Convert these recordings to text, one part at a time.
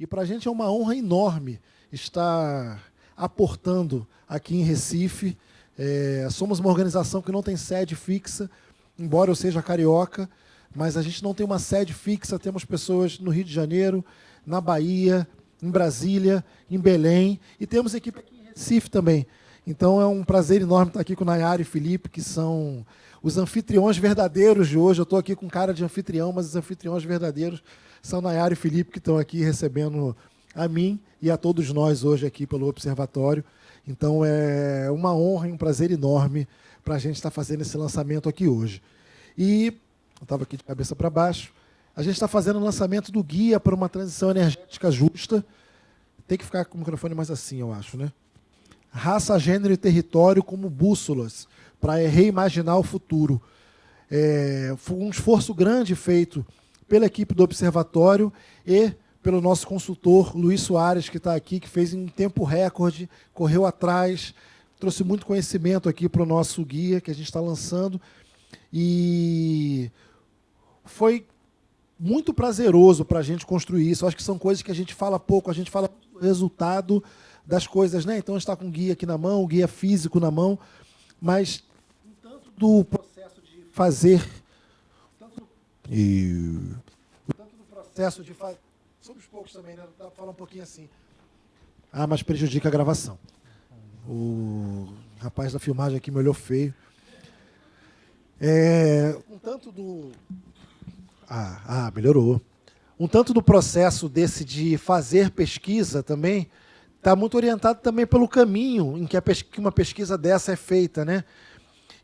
E para a gente é uma honra enorme estar aportando aqui em Recife. Somos uma organização que não tem sede fixa, embora eu seja carioca, mas a gente não tem uma sede fixa, temos pessoas no Rio de Janeiro, na Bahia, em Brasília, em Belém, e temos equipe aqui em Recife também. Então é um prazer enorme estar aqui com Nayara e Felipe, que são os anfitriões verdadeiros de hoje. Eu estou aqui com cara de anfitrião, mas os anfitriões verdadeiros são Nayara e Felipe, que estão aqui recebendo a mim e a todos nós hoje aqui pelo Observatório. Então é uma honra e um prazer enorme para a gente estar fazendo esse lançamento aqui hoje. E eu estava aqui de cabeça para baixo. A gente está fazendo o lançamento do Guia para uma Transição Energética Justa. Tem que ficar com o microfone mais assim, eu acho, né? Raça, Gênero e Território como bússolas para reimaginar o futuro. Foi um esforço grande feito pela equipe do Observatório e pelo nosso consultor Luiz Soares, que está aqui, que fez em tempo recorde, correu atrás, trouxe muito conhecimento aqui para o nosso guia que a gente está lançando. E foi muito prazeroso para a gente construir isso. Eu acho que são coisas que a gente fala pouco, a gente fala do resultado das coisas, né? Então a gente está com o guia aqui na mão, o guia físico na mão, mas tanto do processo de fazer, tanto do processo de fazer, somos poucos também, né? Dá para falar um pouquinho assim. Mas prejudica a gravação. O rapaz da filmagem aqui me olhou feio. Um tanto do... melhorou. Um tanto do processo desse de fazer pesquisa também está muito orientado também pelo caminho em que uma pesquisa dessa é feita, né?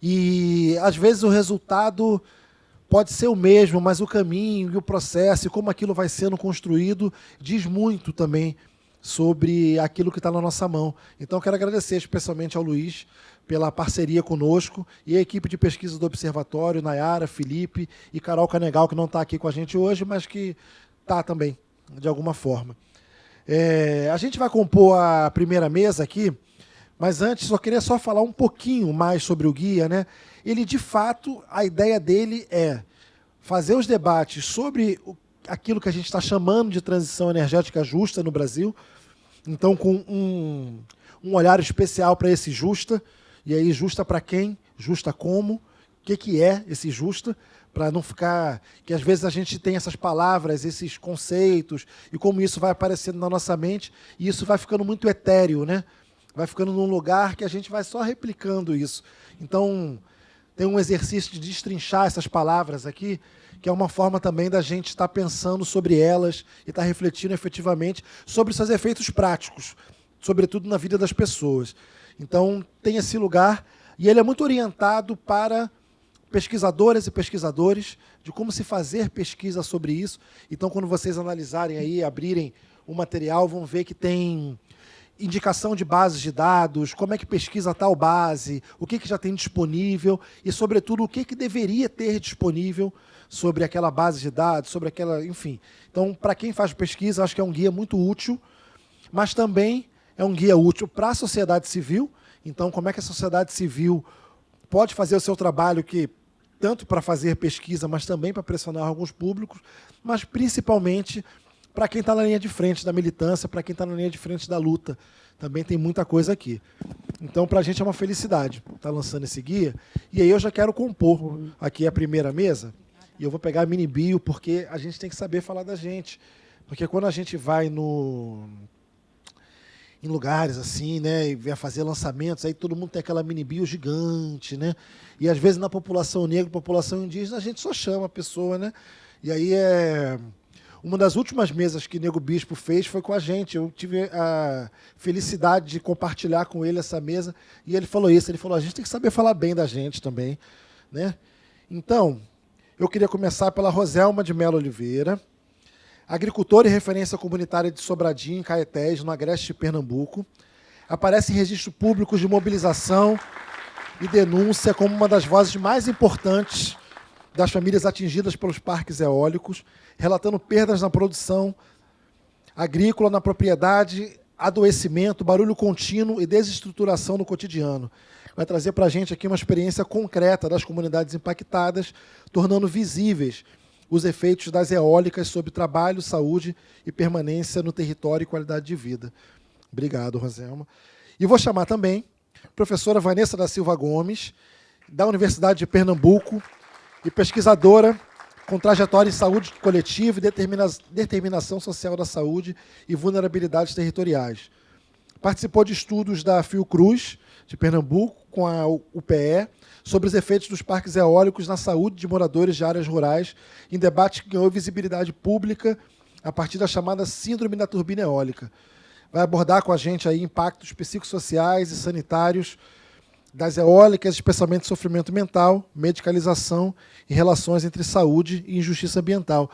E, às vezes, o resultado pode ser o mesmo, mas o caminho e o processo e como aquilo vai sendo construído diz muito também sobre aquilo que está na nossa mão. Então, quero agradecer especialmente ao Luiz pela parceria conosco e a equipe de pesquisa do Observatório, Nayara, Felipe e Carol Canegal, que não está aqui com a gente hoje, mas que está também, de alguma forma. A gente vai compor a primeira mesa aqui, mas antes eu queria só falar um pouquinho mais sobre o guia, né? Ele, de fato, a ideia dele é fazer os debates sobre aquilo que a gente está chamando de transição energética justa no Brasil, então com um olhar especial para esse justa. E aí, justa para quem? Justa como? O que é esse justa? Para não ficar... Que às vezes a gente tem essas palavras, esses conceitos, e como isso vai aparecendo na nossa mente, e isso vai ficando muito etéreo, né? Vai ficando num lugar que a gente vai só replicando isso. Então, tem um exercício de destrinchar essas palavras aqui, que é uma forma também da gente estar pensando sobre elas e estar refletindo efetivamente sobre seus efeitos práticos, sobretudo na vida das pessoas. Então, tem esse lugar, e ele é muito orientado para pesquisadoras e pesquisadores, de como se fazer pesquisa sobre isso. Então, quando vocês analisarem aí, abrirem o material, vão ver que tem indicação de bases de dados, como é que pesquisa tal base, o que já tem disponível e, sobretudo, o que deveria ter disponível sobre aquela base de dados, sobre aquela... Enfim. Então, para quem faz pesquisa, acho que é um guia muito útil, mas também é um guia útil para a sociedade civil. Então, como é que a sociedade civil pode fazer o seu trabalho, que tanto para fazer pesquisa, mas também para pressionar alguns públicos, mas principalmente para quem está na linha de frente da militância, para quem está na linha de frente da luta. Também tem muita coisa aqui. Então, para a gente é uma felicidade estar lançando esse guia. E aí eu já quero compor aqui a primeira mesa, e eu vou pegar a mini bio, porque a gente tem que saber falar da gente. Porque quando a gente vai em lugares assim, né, e vai fazer lançamentos, aí todo mundo tem aquela mini bio gigante, né? E às vezes na população negra, população indígena, a gente só chama a pessoa, né? E aí uma das últimas mesas que Nego Bispo fez foi com a gente. Eu tive a felicidade de compartilhar com ele essa mesa, e ele falou isso, ele falou: a gente tem que saber falar bem da gente também, né? Então, eu queria começar pela Roselma de Mello Oliveira, agricultora e referência comunitária de Sobradinho, em Caetés, no agreste de Pernambuco. Aparece em registros públicos de mobilização e denúncia como uma das vozes mais importantes das famílias atingidas pelos parques eólicos, relatando perdas na produção agrícola, na propriedade, adoecimento, barulho contínuo e desestruturação no cotidiano. Vai trazer para a gente aqui uma experiência concreta das comunidades impactadas, tornando visíveis os efeitos das eólicas sobre trabalho, saúde e permanência no território e qualidade de vida. Obrigado, Roselma. E vou chamar também a professora Vanessa da Silva Gomes, da Universidade de Pernambuco, e pesquisadora com trajetória em saúde coletiva e determinação social da saúde e vulnerabilidades territoriais. Participou de estudos da Fiocruz, de Pernambuco, com a UPE, sobre os efeitos dos parques eólicos na saúde de moradores de áreas rurais, em debate que ganhou visibilidade pública a partir da chamada Síndrome da Turbina Eólica. Vai abordar com a gente aí impactos psicossociais e sanitários das eólicas, especialmente sofrimento mental, medicalização e relações entre saúde e injustiça ambiental.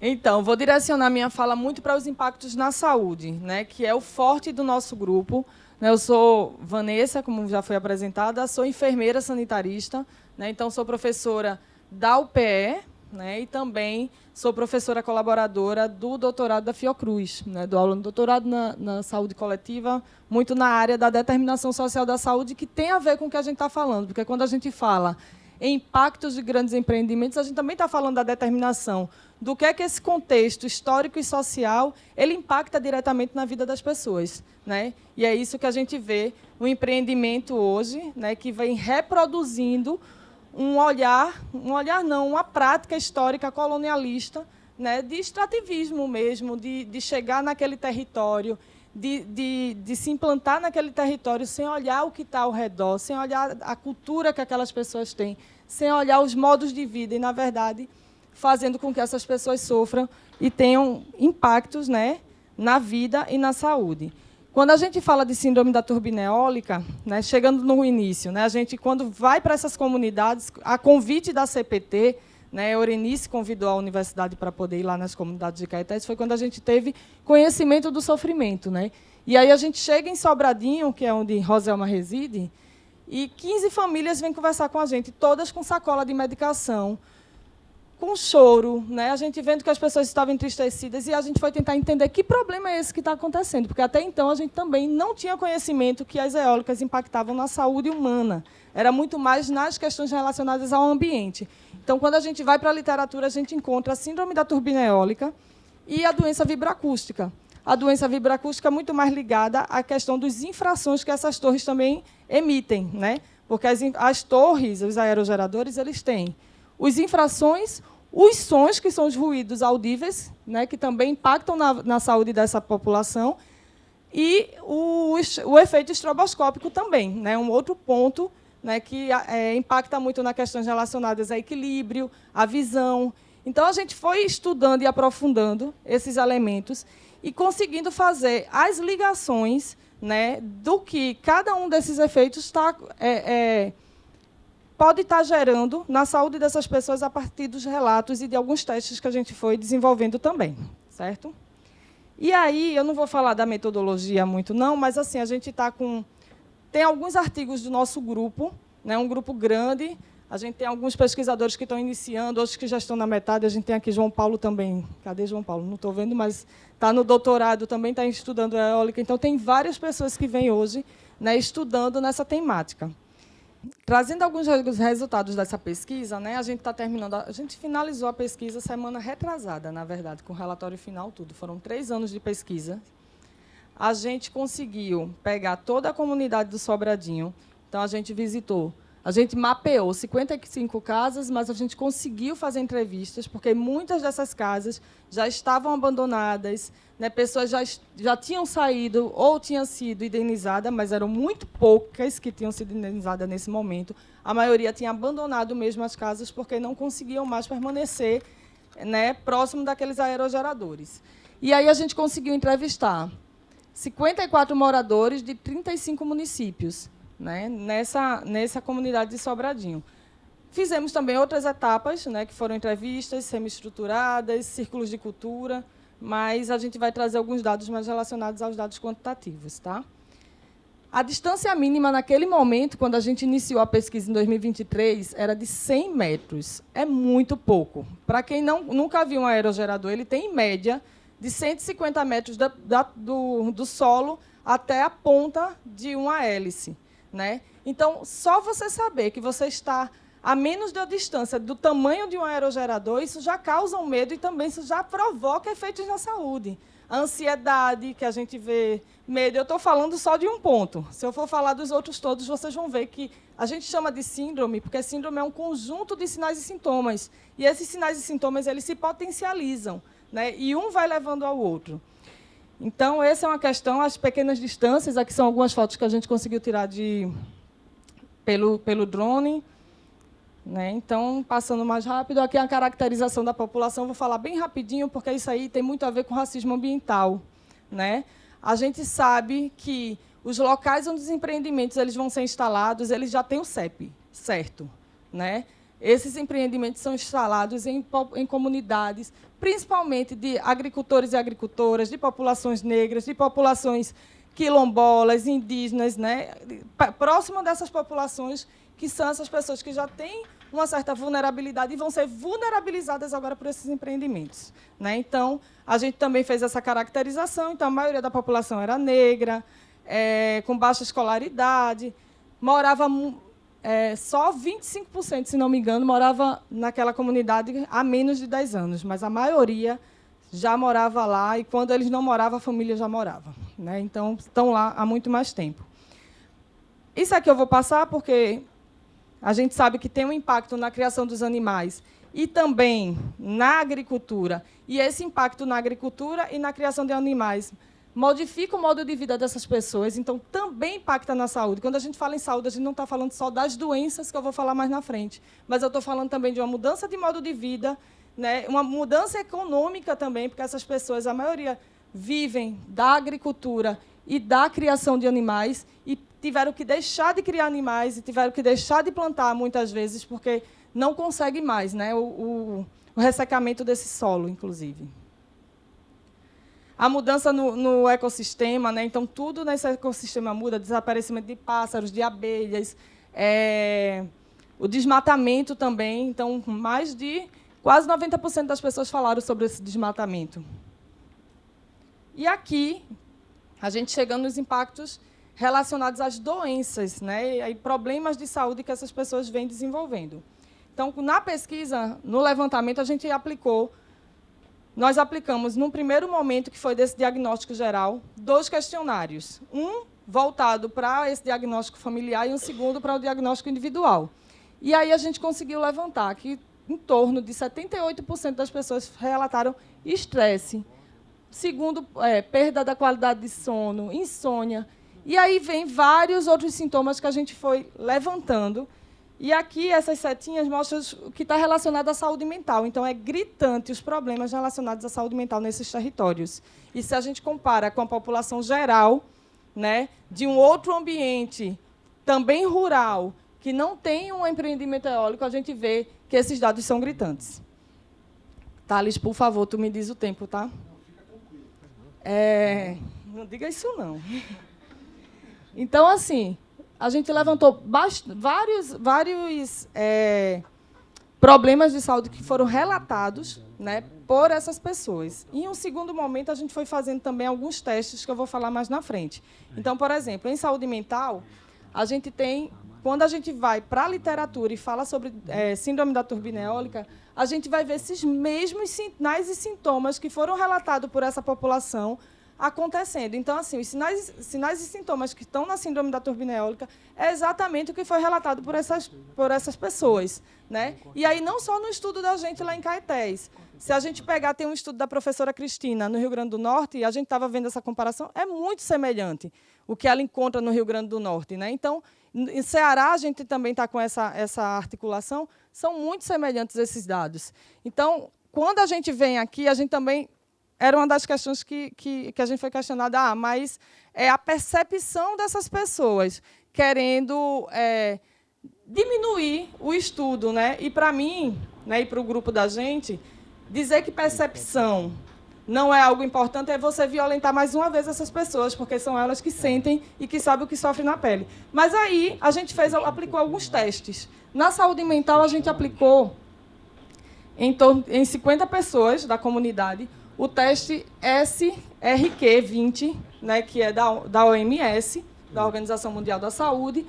Então, vou direcionar minha fala muito para os impactos na saúde, né, que é o forte do nosso grupo. Eu sou Vanessa, como já foi apresentada, sou enfermeira sanitarista, né, então sou professora da UPE, né, e também sou professora colaboradora do doutorado da Fiocruz, né, do aula de doutorado na saúde coletiva, muito na área da determinação social da saúde, que tem a ver com o que a gente está falando, porque quando a gente fala em impactos de grandes empreendimentos, a gente também está falando da determinação do que é que esse contexto histórico e social ele impacta diretamente na vida das pessoas, né? E é isso que a gente vê no empreendimento hoje, né, que vem reproduzindo uma prática histórica colonialista, né, de extrativismo mesmo, de chegar naquele território, de se implantar naquele território sem olhar o que está ao redor, sem olhar a cultura que aquelas pessoas têm, sem olhar os modos de vida e, na verdade, fazendo com que essas pessoas sofram e tenham impactos, né, na vida e na saúde. Quando a gente fala de síndrome da turbina eólica, né, chegando no início, né, a gente, quando vai para essas comunidades, a convite da CPT, né, a Eurenice convidou a universidade para poder ir lá nas comunidades de Caetés, foi quando a gente teve conhecimento do sofrimento, né? E aí a gente chega em Sobradinho, que é onde Roselma reside, e 15 famílias vêm conversar com a gente, todas com sacola de medicação, com choro, né? A gente vendo que as pessoas estavam entristecidas, e a gente foi tentar entender que problema é esse que está acontecendo, porque até então a gente também não tinha conhecimento que as eólicas impactavam na saúde humana. Era muito mais nas questões relacionadas ao ambiente. Então, quando a gente vai para a literatura, a gente encontra a síndrome da turbina eólica e a doença vibraacústica. A doença vibraacústica é muito mais ligada à questão dos infrações que essas torres também emitem, né? Porque as torres, os aerogeradores, eles têm os infrações, os sons, que são os ruídos audíveis, né, que também impactam na saúde dessa população, e o efeito estroboscópico também, né, um outro ponto, né, que impacta muito nas questões relacionadas a equilíbrio, a visão. Então, a gente foi estudando e aprofundando esses elementos e conseguindo fazer as ligações, né, do que cada um desses efeitos pode estar gerando na saúde dessas pessoas a partir dos relatos e de alguns testes que a gente foi desenvolvendo também, certo? E aí, eu não vou falar da metodologia muito, não, mas assim, a gente está com... Tem alguns artigos do nosso grupo, né, um grupo grande, a gente tem alguns pesquisadores que estão iniciando, outros que já estão na metade, a gente tem aqui João Paulo também. Cadê João Paulo? Não estou vendo, mas está no doutorado, também está estudando a eólica. Então, tem várias pessoas que vêm hoje, né, estudando nessa temática. Trazendo alguns resultados dessa pesquisa, né, a gente está terminando, a gente finalizou a pesquisa semana retrasada, na verdade, com o relatório final, tudo. Foram 3 anos de pesquisa. A gente conseguiu pegar toda a comunidade do Sobradinho. Então, a gente visitou, a gente mapeou 55 casas, mas a gente conseguiu fazer entrevistas, porque muitas dessas casas já estavam abandonadas, né, pessoas já tinham saído ou tinham sido indenizadas, mas eram muito poucas que tinham sido indenizadas nesse momento. A maioria tinha abandonado mesmo as casas porque não conseguiam mais permanecer, né, próximo daqueles aerogeradores. E aí a gente conseguiu entrevistar 54 moradores de 35 municípios, né, nessa comunidade de Sobradinho. Fizemos também outras etapas, né, que foram entrevistas semi-estruturadas, círculos de cultura, mas a gente vai trazer alguns dados mais relacionados aos dados quantitativos. Tá? A distância mínima naquele momento, quando a gente iniciou a pesquisa em 2023, era de 100 metros. É muito pouco. Para quem nunca viu um aerogerador, ele tem, em média, de 150 metros do solo até a ponta de uma hélice, né? Então, só você saber que você está a menos da distância do tamanho de um aerogerador, isso já causa um medo e também isso já provoca efeitos na saúde. A ansiedade que a gente vê, medo, eu estou falando só de um ponto. Se eu for falar dos outros todos, vocês vão ver que a gente chama de síndrome, porque síndrome é um conjunto de sinais e sintomas. E esses sinais e sintomas eles se potencializam, né? E um vai levando ao outro. Então, essa é uma questão, as pequenas distâncias, aqui são algumas fotos que a gente conseguiu tirar pelo drone. Né? Então, passando mais rápido, aqui é a caracterização da população, vou falar bem rapidinho, porque isso aí tem muito a ver com racismo ambiental. Né? A gente sabe que os locais onde os empreendimentos eles vão ser instalados, eles já têm o CEP, certo? Né? Esses empreendimentos são instalados em comunidades, principalmente de agricultores e agricultoras, de populações negras, de populações quilombolas, indígenas, né? Próximo dessas populações, que são essas pessoas que já têm uma certa vulnerabilidade e vão ser vulnerabilizadas agora por esses empreendimentos. Né? Então, a gente também fez essa caracterização, então, a maioria da população era negra, com baixa escolaridade, morava... só 25%, se não me engano, morava naquela comunidade há menos de 10 anos, mas a maioria já morava lá, e quando eles não moravam, a família já morava. Né? Então, estão lá há muito mais tempo. Isso aqui eu vou passar porque a gente sabe que tem um impacto na criação dos animais e também na agricultura. E esse impacto na agricultura e na criação de animais modifica o modo de vida dessas pessoas, então também impacta na saúde. Quando a gente fala em saúde, a gente não está falando só das doenças, que eu vou falar mais na frente, mas eu estou falando também de uma mudança de modo de vida, né? Uma mudança econômica também, porque essas pessoas, a maioria, vivem da agricultura e da criação de animais e tiveram que deixar de criar animais e tiveram que deixar de plantar, muitas vezes, porque não conseguem mais, né? o ressecamento desse solo, inclusive. A mudança no ecossistema, né? Então, tudo nesse ecossistema muda, desaparecimento de pássaros, de abelhas, o desmatamento também. Então, mais de quase 90% das pessoas falaram sobre esse desmatamento. E aqui, a gente chegando nos impactos relacionados às doenças, né? E problemas de saúde que essas pessoas vêm desenvolvendo. Então, na pesquisa, no levantamento, a gente nós aplicamos, num primeiro momento, que foi desse diagnóstico geral, 2 questionários. Um voltado para esse diagnóstico familiar e um segundo para o diagnóstico individual. E aí a gente conseguiu levantar que em torno de 78% das pessoas relataram estresse. Segundo, perda da qualidade de sono, insônia. E aí vem vários outros sintomas que a gente foi levantando. E aqui, essas setinhas mostram o que está relacionado à saúde mental. Então, é gritante os problemas relacionados à saúde mental nesses territórios. E se a gente compara com a população geral, né, de um outro ambiente, também rural, que não tem um empreendimento eólico, a gente vê que esses dados são gritantes. Thales, por favor, tu me diz o tempo, tá? Não, fica tranquilo. Não diga isso, não. Então, assim, a gente levantou vários problemas de saúde que foram relatados, né, por essas pessoas. E, em um segundo momento, a gente foi fazendo também alguns testes que eu vou falar mais na frente. Então, por exemplo, em saúde mental, a gente tem, quando a gente vai para a literatura e fala sobre síndrome da turbina eólica, a gente vai ver esses mesmos sinais e sintomas que foram relatados por essa população acontecendo. Então, assim, os sinais e sintomas que estão na síndrome da turbina eólica é exatamente o que foi relatado por essas pessoas. Né? E aí, não só no estudo da gente lá em Caetés. Se a gente pegar, tem um estudo da professora Cristina, no Rio Grande do Norte, e a gente estava vendo essa comparação, é muito semelhante o que ela encontra no Rio Grande do Norte. Né? Então, em Ceará, a gente também está com essa articulação, são muito semelhantes esses dados. Então, quando a gente vem aqui, a gente também... Era uma das questões que a gente foi questionada, mas é a percepção dessas pessoas querendo diminuir o estudo. Né? E, para mim, né, e para o grupo da gente, dizer que percepção não é algo importante é você violentar mais uma vez essas pessoas, porque são elas que sentem e que sabem o que sofrem na pele. Mas aí a gente aplicou alguns testes. Na saúde mental, a gente aplicou em 50 pessoas da comunidade o teste SRQ-20, né, que é da OMS, da Organização Mundial da Saúde,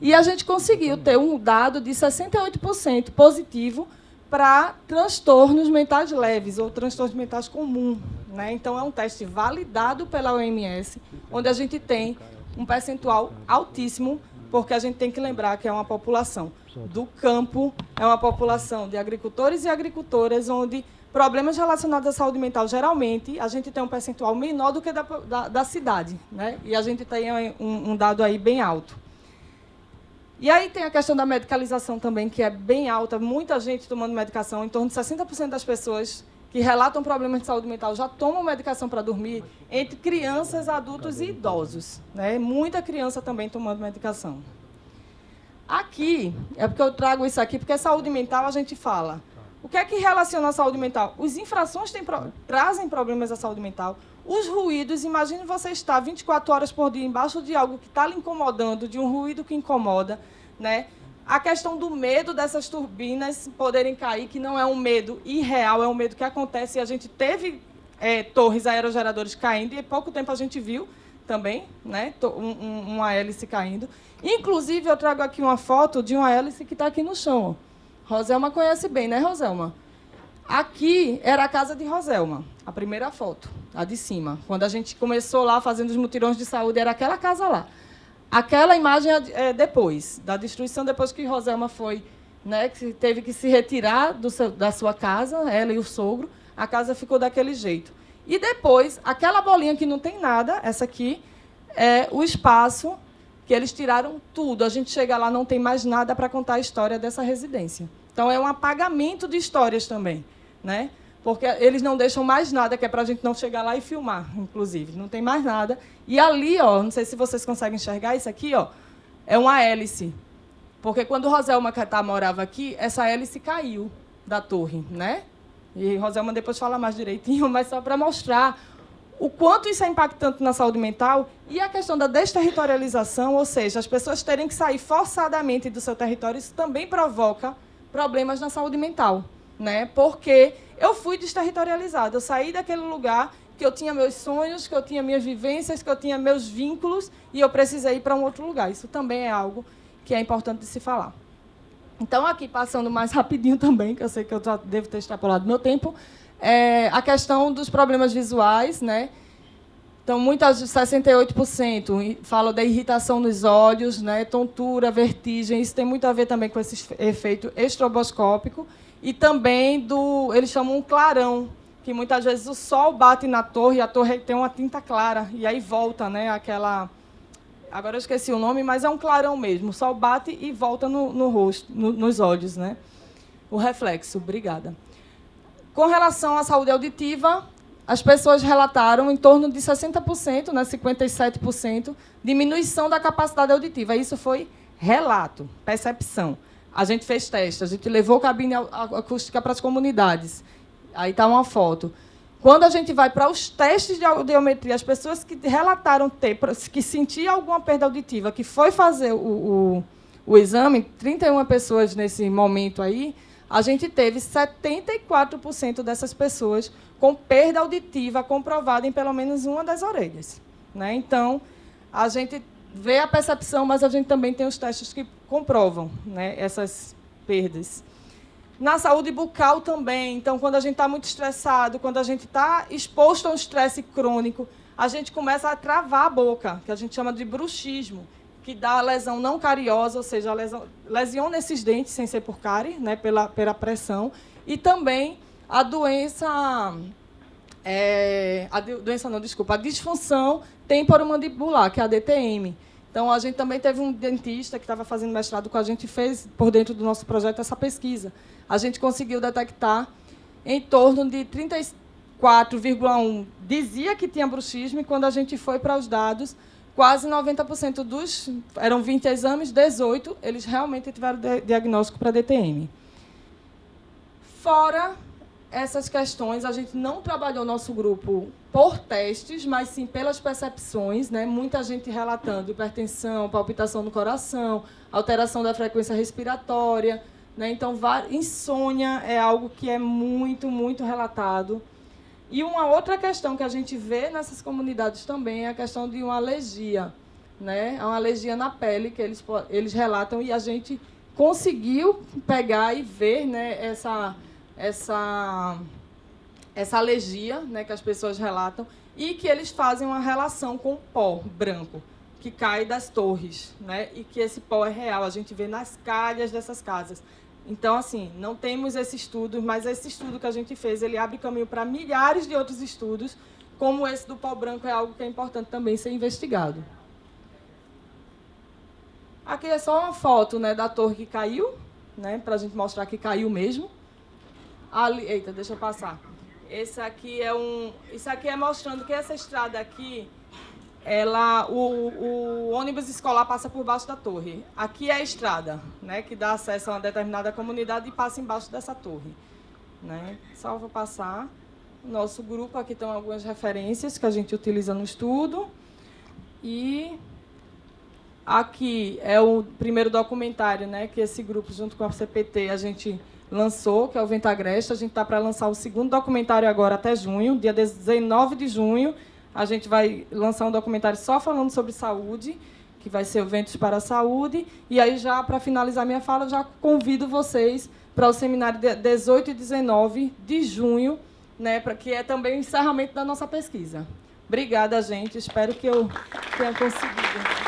E a gente conseguiu ter um dado de 68% positivo para transtornos mentais leves ou transtornos mentais comuns, né? Então, é um teste validado pela OMS, onde a gente tem um percentual altíssimo, porque a gente tem que lembrar que é uma população do campo, é uma população de agricultores e agricultoras, onde problemas relacionados à saúde mental, geralmente, a gente tem um percentual menor do que da cidade, né? E a gente tem um dado aí bem alto. E aí tem a questão da medicalização também, que é bem alta, muita gente tomando medicação, em torno de 60% das pessoas que relatam problemas de saúde mental já tomam medicação para dormir, entre crianças, adultos e idosos, né? Muita criança também tomando medicação. Aqui, é porque eu trago isso aqui, porque saúde mental a gente fala. O que é que relaciona a saúde mental? Os infrações trazem problemas à saúde mental. Os ruídos, imagine você estar 24 horas por dia embaixo de algo que está lhe incomodando, de um ruído que incomoda, né? A questão do medo dessas turbinas poderem cair, que não é um medo irreal, é um medo que acontece. E a gente teve torres aerogeradores caindo, e há pouco tempo a gente viu também, né, uma hélice caindo. Inclusive, eu trago aqui uma foto de uma hélice que está aqui no chão. Roselma conhece bem, né, Roselma? Aqui era a casa de Roselma, a primeira foto, a de cima. Quando a gente começou lá fazendo os mutirões de saúde, era aquela casa lá. Aquela imagem é depois, da destruição, depois que Roselma foi, né, que teve que se retirar da sua casa, ela e o sogro, a casa ficou daquele jeito. E depois, aquela bolinha que não tem nada, essa aqui, é o espaço que eles tiraram tudo. A gente chega lá, não tem mais nada para contar a história dessa residência. Então, é um apagamento de histórias também, né? Porque eles não deixam mais nada, que é para a gente não chegar lá e filmar, inclusive. Não tem mais nada. E ali, ó, não sei se vocês conseguem enxergar, isso aqui, ó, é uma hélice. Porque quando Roselma Catá morava aqui, essa hélice caiu da torre, né? E Roselma depois fala mais direitinho, mas só para mostrar o quanto isso é impactante na saúde mental e a questão da desterritorialização, ou seja, as pessoas terem que sair forçadamente do seu território, isso também provoca problemas na saúde mental, né? Porque eu fui desterritorializada, eu saí daquele lugar que eu tinha meus sonhos, que eu tinha minhas vivências, que eu tinha meus vínculos, e eu precisei ir para um outro lugar. Isso também é algo que é importante de se falar. Então, aqui, passando mais rapidinho também, que eu sei que eu já devo ter extrapolado meu tempo, a questão dos problemas visuais, né? Então, 68% falam da irritação nos olhos, né? Tontura, vertigem, isso tem muito a ver também com esse efeito estroboscópico, e também eles chamam um clarão, que muitas vezes o sol bate na torre, e a torre tem uma tinta clara, e aí volta, né, aquela... Agora eu esqueci o nome, mas é um clarão mesmo. O sol bate e volta no rosto, nos olhos, né? O reflexo. Obrigada. Com relação à saúde auditiva, as pessoas relataram em torno de 60%, né, 57%, diminuição da capacidade auditiva. Isso foi relato, percepção. A gente fez teste, a gente levou cabine acústica para as comunidades. Aí está uma foto. Quando a gente vai para os testes de audiometria, as pessoas que relataram que sentiam alguma perda auditiva, que foi fazer o exame, 31 pessoas nesse momento aí, a gente teve 74% dessas pessoas com perda auditiva comprovada em pelo menos uma das orelhas, né? Então, a gente vê a percepção, mas a gente também tem os testes que comprovam, né, essas perdas. Na saúde bucal também. Então, quando a gente está muito estressado, quando a gente está exposto a um estresse crônico, a gente começa a travar a boca, que a gente chama de bruxismo, que dá lesão não cariosa, ou seja, lesiona esses dentes, sem ser por cárie, né, pela pressão, e também a doença... a disfunção temporomandibular, que é a DTM. Então, a gente também teve um dentista que estava fazendo mestrado com a gente, fez, por dentro do nosso projeto, essa pesquisa. A gente conseguiu detectar em torno de 34,1%. Dizia que tinha bruxismo, e quando a gente foi para os dados, quase 90% dos... Eram 20 exames, 18, eles realmente tiveram diagnóstico para DTM. Fora essas questões, a gente não trabalhou nosso grupo por testes, mas sim pelas percepções, né? Muita gente relatando hipertensão, palpitação no coração, alteração da frequência respiratória, né? Então, insônia é algo que é muito, muito relatado. E uma outra questão que a gente vê nessas comunidades também é a questão de uma alergia, né? É uma alergia na pele que eles relatam, e a gente conseguiu pegar e ver, né, essa alergia, né, que as pessoas relatam, e que eles fazem uma relação com o pó branco que cai das torres, né, e que esse pó é real, a gente vê nas calhas dessas casas. Então, assim, não temos esse estudo, mas esse estudo que a gente fez, ele abre caminho para milhares de outros estudos, como esse do pó branco, é algo que é importante também ser investigado. Aqui é só uma foto, né, da torre que caiu, né, para a gente mostrar que caiu mesmo. Ali, eita, deixa eu passar. Isso aqui é mostrando que essa estrada aqui, o ônibus escolar passa por baixo da torre. Aqui é a estrada, né, que dá acesso a uma determinada comunidade e passa embaixo dessa torre, né? Só vou passar. Nosso grupo, aqui estão algumas referências que a gente utiliza no estudo. E aqui é o primeiro documentário, né, que esse grupo, junto com a CPT, a gente lançou, que é o Vento Agreste. A gente está para lançar o segundo documentário agora até junho, dia 19 de junho. A gente vai lançar um documentário só falando sobre saúde, que vai ser o Ventos para a Saúde. E aí, já para finalizar minha fala, eu já convido vocês para o seminário de 18 e 19 de junho, né, que é também o encerramento da nossa pesquisa. Obrigada, gente. Espero que eu tenha conseguido.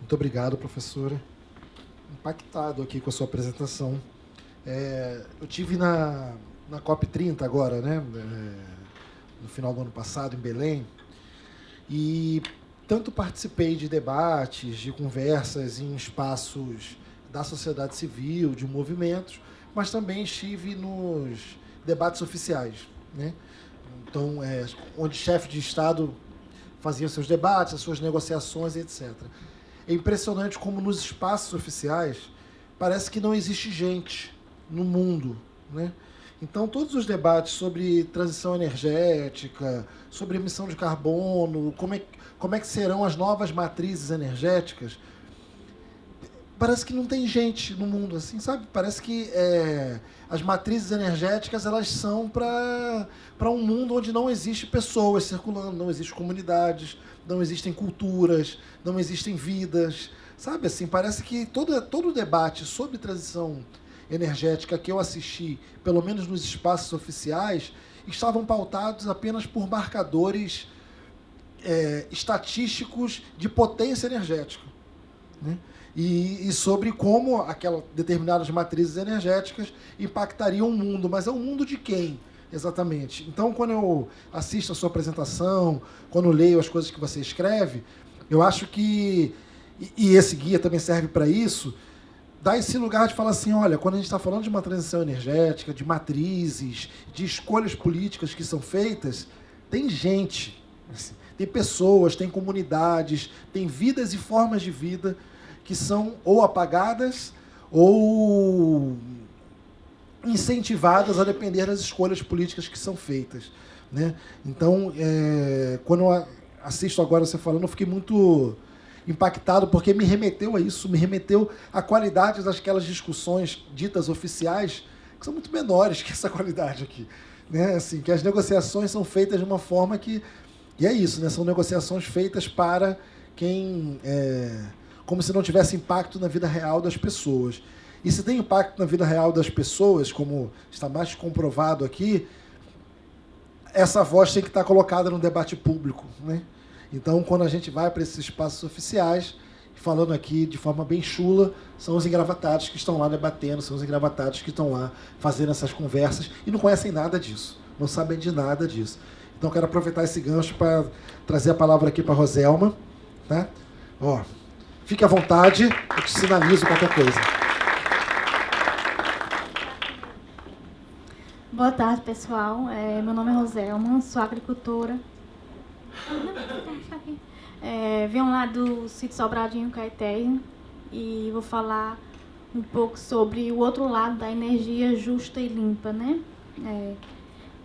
Muito obrigado, professora. Impactado aqui com a sua apresentação. Eu tive na COP30 agora, né, no final do ano passado, em Belém, e tanto participei de debates, de conversas em espaços da sociedade civil, de movimentos, mas também estive nos debates oficiais, né? Então, onde chefes de Estado faziam seus debates, as suas negociações, etc. É impressionante como nos espaços oficiais parece que não existe gente no mundo, né? Então, todos os debates sobre transição energética, sobre emissão de carbono, como é que serão as novas matrizes energéticas, parece que não tem gente no mundo, assim, sabe? Parece que as matrizes energéticas, elas são para um mundo onde não existe pessoas circulando, não existem comunidades, não existem culturas, não existem vidas, sabe? Assim, parece que todo o debate sobre transição energética que eu assisti, pelo menos nos espaços oficiais, estavam pautados apenas por marcadores estatísticos de potência energética, né? E sobre como aquelas determinadas matrizes energéticas impactariam o mundo. Mas é um mundo de quem, exatamente? Então, quando eu assisto a sua apresentação, quando eu leio as coisas que você escreve, eu acho que, e esse guia também serve para isso, dá esse lugar de falar assim, olha, quando a gente está falando de uma transição energética, de matrizes, de escolhas políticas que são feitas, tem gente, tem pessoas, tem comunidades, tem vidas e formas de vida que são ou apagadas ou incentivadas a depender das escolhas políticas que são feitas, né? Então, quando eu assisto agora você falando, eu fiquei muito impactado, porque me remeteu a isso, me remeteu à qualidade daquelas discussões ditas oficiais, que são muito menores que essa qualidade aqui, né? Assim, que as negociações são feitas de uma forma que... E é isso, né? São negociações feitas para quem... como se não tivesse impacto na vida real das pessoas. E se tem impacto na vida real das pessoas, como está mais comprovado aqui, essa voz tem que estar colocada no debate público, né? Então, quando a gente vai para esses espaços oficiais, falando aqui de forma bem chula, são os engravatados que estão lá debatendo, são os engravatados que estão lá fazendo essas conversas e não conhecem nada disso, não sabem de nada disso. Então, quero aproveitar esse gancho para trazer a palavra aqui para a Roselma, tá? Ó, fique à vontade, eu te sinalizo qualquer coisa. Boa tarde, pessoal. Meu nome é Roselma, sou agricultora. Venho lá do sítio Sobradinho, Caeté, e vou falar um pouco sobre o outro lado da energia justa e limpa, né?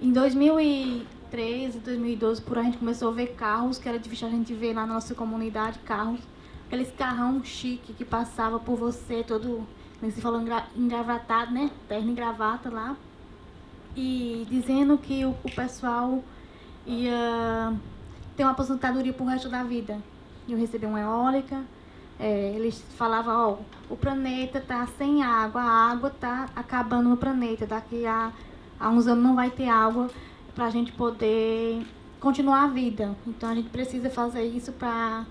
Em 2013, 2012, por aí, a gente começou a ver carros, que era difícil a gente ver lá na nossa comunidade, carros, aqueles carrão chique que passava por você, todo, como se falou, engravatado, né? Terno e gravata lá. e dizendo que o pessoal ia ter uma aposentadoria pro resto da vida. Eu recebi uma eólica, eles falavam, ó, o planeta tá sem água, a água tá acabando no planeta, daqui a uns anos não vai ter água para a gente poder continuar a vida. Então a gente precisa fazer isso para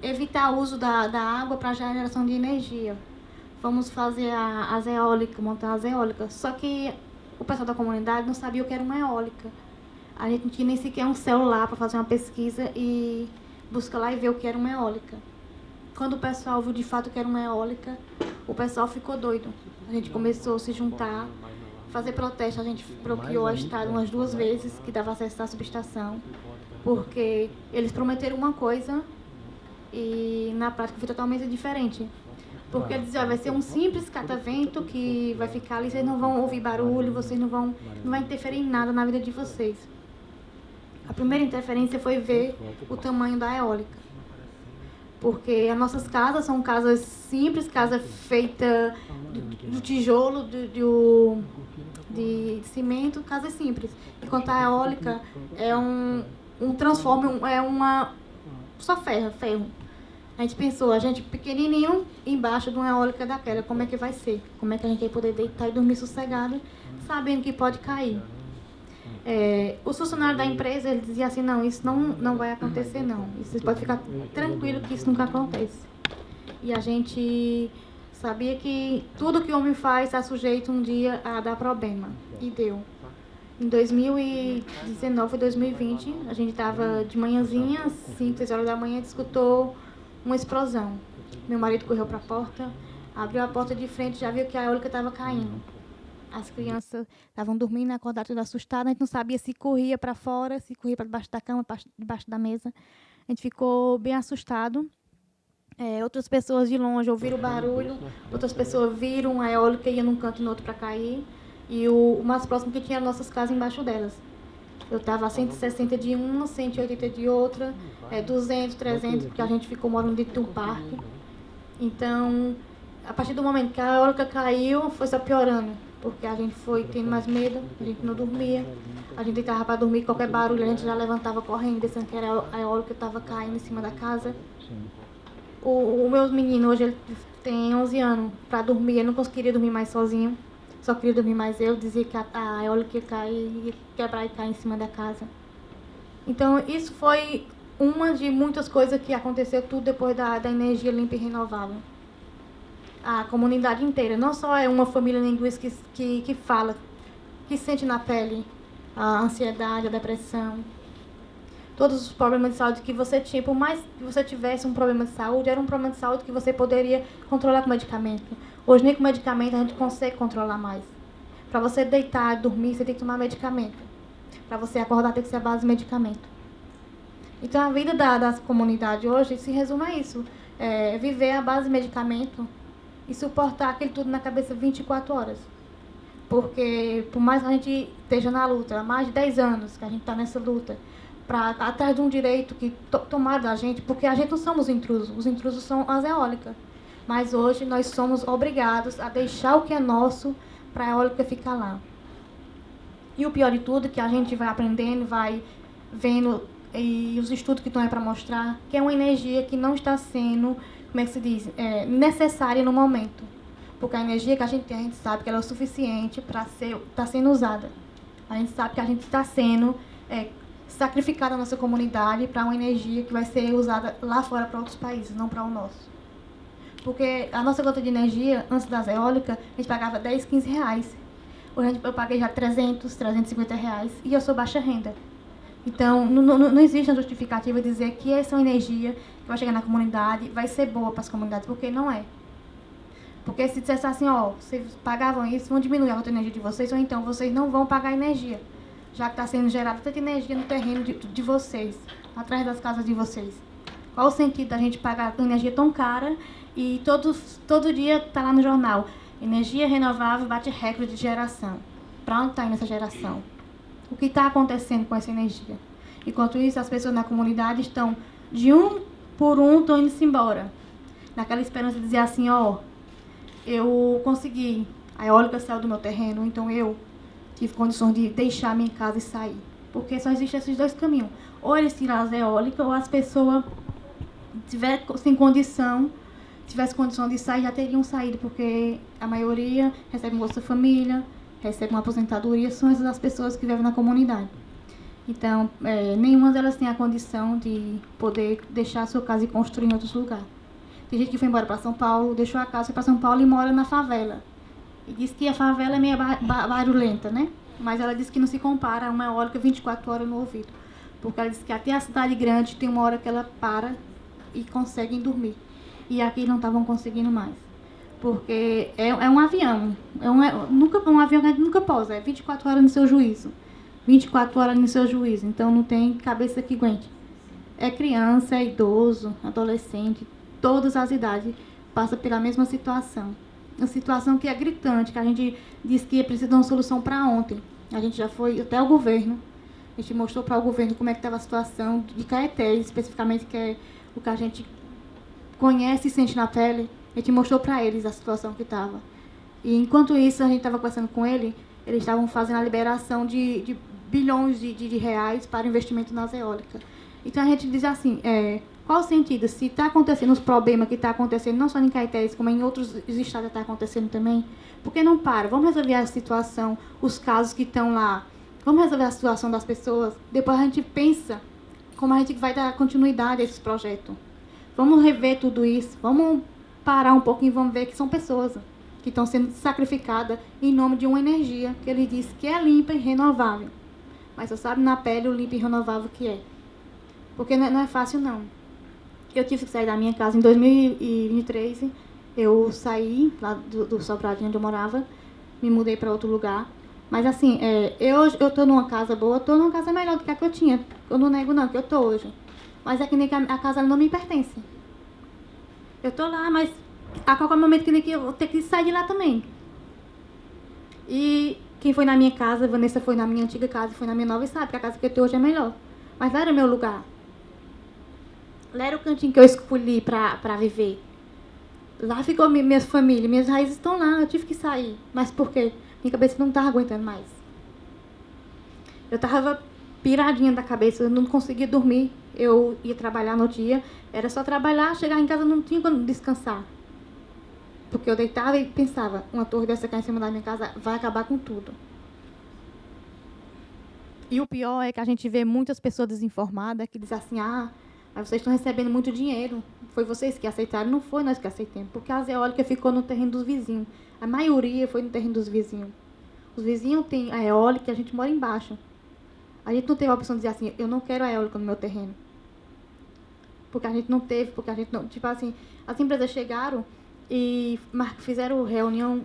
evitar o uso da água para geração de energia. Vamos fazer as eólicas, montar as eólicas. Só que o pessoal da comunidade não sabia o que era uma eólica. A gente não tinha nem sequer um celular para fazer uma pesquisa e buscar lá e ver o que era uma eólica. Quando o pessoal viu de fato o que era uma eólica, o pessoal ficou doido. A gente começou a se juntar, fazer protesto. A gente bloqueou a estrada umas 2 vezes, que dava acesso à subestação, porque eles prometeram uma coisa e na prática foi totalmente diferente. Porque eles diziam, vai ser um simples catavento que vai ficar ali, vocês não vão ouvir barulho, vocês não vai interferir em nada na vida de vocês. A primeira interferência foi ver o tamanho da eólica. Porque as nossas casas são casas simples, casa feita do tijolo, de cimento, casas simples. Enquanto a eólica é um transforme, é uma só ferro. A gente pensou, a gente pequenininho embaixo de uma eólica daquela, como é que vai ser? Como é que a gente vai poder deitar e dormir sossegado, sabendo que pode cair? Os funcionários da empresa, eles diziam assim, não, isso não vai acontecer não. Vocês podem ficar tranquilo que isso nunca acontece. E a gente sabia que tudo que o homem faz está sujeito um dia a dar problema. E deu. Em 2019 e 2020, a gente estava de manhãzinha, 5, 6 horas da manhã, escutou uma explosão. Meu marido correu para a porta, abriu a porta de frente, já viu que a eólica estava caindo. As crianças estavam dormindo, acordadas, tudo assustadas. A gente não sabia se corria para fora, se corria para debaixo da cama, debaixo da mesa. A gente ficou bem assustado. Outras pessoas de longe ouviram o barulho, outras pessoas viram a eólica ia num canto e no outro para cair. E o mais próximo que tinha as nossas casas embaixo delas. Eu estava a 160 de uma, 180 de outra, 200, 300, porque a gente ficou morando dentro de um parque. Então, a partir do momento que a eólica caiu, foi só piorando. Porque a gente foi tendo mais medo, a gente não dormia. A gente deitava para dormir, qualquer barulho, a gente já levantava correndo, pensando que era a eólica que estava caindo em cima da casa. O meu menino, hoje, ele tem 11 anos. Para dormir, ele não conseguiria dormir mais sozinho. Só queria dormir mais eu, dizia que a eólica ia cair, ia quebrar e cair em cima da casa. Então, isso foi uma de muitas coisas que aconteceu tudo depois da energia limpa e renovável. A comunidade inteira, não só é uma família nem duas que fala, que sente na pele a ansiedade, a depressão, todos os problemas de saúde que você tinha, por mais que você tivesse um problema de saúde, era um problema de saúde que você poderia controlar com medicamento. Hoje, nem com medicamento, a gente consegue controlar mais. Para você deitar, dormir, você tem que tomar medicamento. Para você acordar, tem que ser a base de medicamento. Então, a vida da comunidade hoje se resume a isso. Viver a base de medicamento e suportar aquele tudo na cabeça 24 horas. Porque, por mais que a gente esteja na luta, há mais de 10 anos que a gente está nessa luta, atrás de um direito que tomaram da gente, porque a gente não somos intrusos, os intrusos são as eólicas. Mas hoje nós somos obrigados a deixar o que é nosso para a eólica ficar lá. E o pior de tudo é que a gente vai aprendendo, vai vendo, e os estudos que estão aí para mostrar, que é uma energia que não está sendo, como é que se diz, necessária no momento. Porque a energia que a gente tem, a gente sabe que ela é o suficiente para estar sendo usada. A gente sabe que a gente está sendo sacrificada na nossa comunidade para uma energia que vai ser usada lá fora para outros países, não para o nosso. Porque a nossa conta de energia, antes das eólicas, a gente pagava 10, 15 reais. Hoje eu paguei já 300, 350 reais e eu sou baixa renda. Então, não existe uma justificativa dizer que essa é uma energia que vai chegar na comunidade, vai ser boa para as comunidades, porque não é. Porque se dissesse assim, vocês pagavam isso, vão diminuir a conta de energia de vocês, ou então vocês não vão pagar energia, já que está sendo gerada tanta energia no terreno de vocês, atrás das casas de vocês. Qual o sentido da gente pagar energia tão cara e todo dia está lá no jornal, energia renovável bate recorde de geração. Para onde está indo essa geração? O que está acontecendo com essa energia? Enquanto isso, as pessoas na comunidade estão, de um por um, estão indo-se embora. Naquela esperança de dizer assim, eu consegui, a eólica saiu do meu terreno, então eu tive condições de deixar minha casa e sair. Porque só existem esses dois caminhos. Ou eles tiram as eólicas, ou as pessoas tivesse condição de sair, já teriam saído, porque a maioria recebe Bolsa Família, recebe uma aposentadoria, são essas as pessoas que vivem na comunidade. Então, nenhuma delas tem a condição de poder deixar a sua casa e construir em outros lugares. Tem gente que foi embora para São Paulo, deixou a casa, foi para São Paulo e mora na favela. E diz que a favela é meio barulhenta, né? Mas ela diz que não se compara a uma eólica 24 horas no ouvido. Porque ela diz que até a cidade grande tem uma hora que ela para e conseguem dormir. E aqui não estavam conseguindo mais. Porque é um avião. Um avião que a gente nunca pousa. É 24 horas no seu juízo. 24 horas no seu juízo. Então não tem cabeça que aguente. É criança, é idoso, adolescente, todas as idades passam pela mesma situação. Uma situação que é gritante, que a gente diz que precisa de uma solução para ontem. A gente já foi até o governo. A gente mostrou para o governo como é que estava a situação de Caetés, especificamente, que é o que a gente conhece e sente na pele. A gente mostrou para eles a situação que estava. E enquanto isso, a gente estava conversando com eles estavam fazendo a liberação de bilhões de reais para investimento nas eólicas. Então a gente diz assim, qual o sentido? Se está acontecendo os problemas que está acontecendo, não só em Caetés, como em outros estados está acontecendo também, por que não para? Vamos resolver a situação, os casos que estão lá. Vamos resolver a situação das pessoas. Depois a gente pensa como a gente vai dar continuidade a esse projeto. Vamos rever tudo isso. Vamos parar um pouquinho e vamos ver que são pessoas que estão sendo sacrificadas em nome de uma energia que ele diz que é limpa e renovável. Mas você sabe na pele o limpo e renovável que é. Porque não é fácil, não. Eu tive que sair da minha casa em 2023. Eu saí lá do Sobradinho onde eu morava, me mudei para outro lugar. Mas assim, eu estou numa casa boa, estou numa casa melhor do que a que eu tinha. Eu não nego não, que eu estou hoje. Mas é que nem que a casa não me pertence. Eu estou lá, mas a qualquer momento que nem que eu vou ter que sair de lá também. E quem foi na minha casa, Vanessa foi na minha antiga casa, foi na minha nova, e sabe que a casa que eu tenho hoje é melhor. Mas lá era o meu lugar. Lá era o cantinho que eu escolhi para viver. Lá ficou minha família, minhas raízes estão lá, eu tive que sair. Mas por quê? Minha cabeça não estava aguentando mais. Eu estava piradinha da cabeça, eu não conseguia dormir. Eu ia trabalhar no dia, era só trabalhar, chegar em casa não tinha quando descansar. Porque eu deitava e pensava, uma torre dessa cá em cima da minha casa vai acabar com tudo. E o pior é que a gente vê muitas pessoas desinformadas que dizem assim, mas vocês estão recebendo muito dinheiro. Foi vocês que aceitaram? Não foi nós que aceitamos. Porque a eólica ficou no terreno dos vizinhos. A maioria foi no terreno dos vizinhos. Os vizinhos têm a eólica e a gente mora embaixo. A gente não teve a opção de dizer assim, eu não quero a eólica no meu terreno. Porque a gente não teve, porque a gente não... Tipo assim, as empresas chegaram e fizeram reunião